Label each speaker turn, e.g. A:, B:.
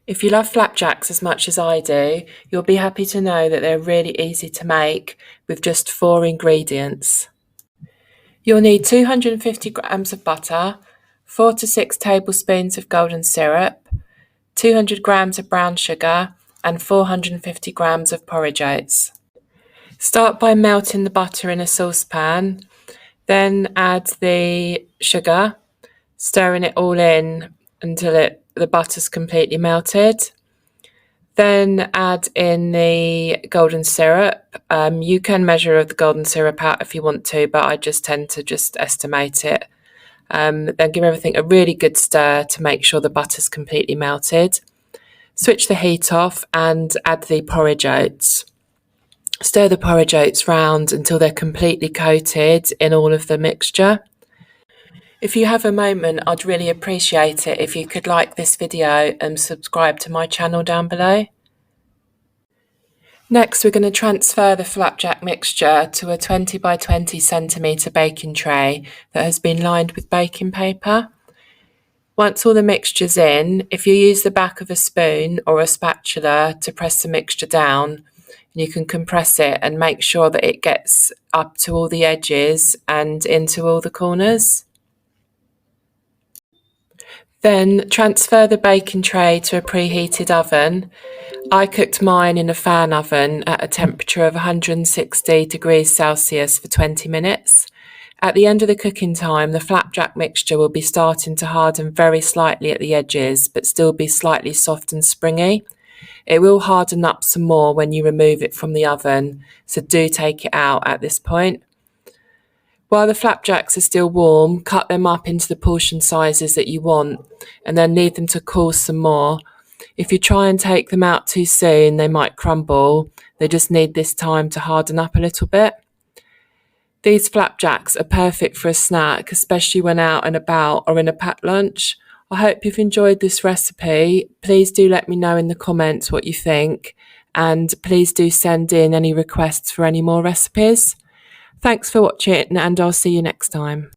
A: If you love flapjacks as much as I do, you'll be happy to know that they're really easy to make with just 4 ingredients. You'll need 250 grams of butter, 4 to 6 tablespoons of golden syrup, 200 grams of brown sugar, and 450 grams of porridge oats. Start by melting the butter in a saucepan, then add the sugar, stirring it all in until the butter's completely melted. Then add in the golden syrup. You can measure the golden syrup out if you want to, but I just tend to just estimate it. Then give everything a really good stir to make sure the butter's completely melted. Switch the heat off and add the porridge oats. Stir the porridge oats round until they're completely coated in all of the mixture. If you have a moment, I'd really appreciate it if you could like this video and subscribe to my channel down below. Next, we're going to transfer the flapjack mixture to a 20 by 20 centimetre baking tray that has been lined with baking paper. Once all the mixture's in, if you use the back of a spoon or a spatula to press the mixture down, you can compress it and make sure that it gets up to all the edges and into all the corners. Then transfer the baking tray to a preheated oven. I cooked mine in a fan oven at a temperature of 160 degrees Celsius for 20 minutes. At the end of the cooking time, the flapjack mixture will be starting to harden very slightly at the edges, but still be slightly soft and springy. It will harden up some more when you remove it from the oven, so do take it out at this point. While the flapjacks are still warm, cut them up into the portion sizes that you want and then leave them to cool some more. If you try and take them out too soon, they might crumble. They just need this time to harden up a little bit. These flapjacks are perfect for a snack, especially when out and about or in a packed lunch. I hope you've enjoyed this recipe. Please do let me know in the comments what you think, and please do send in any requests for any more recipes. Thanks for watching, and I'll see you next time.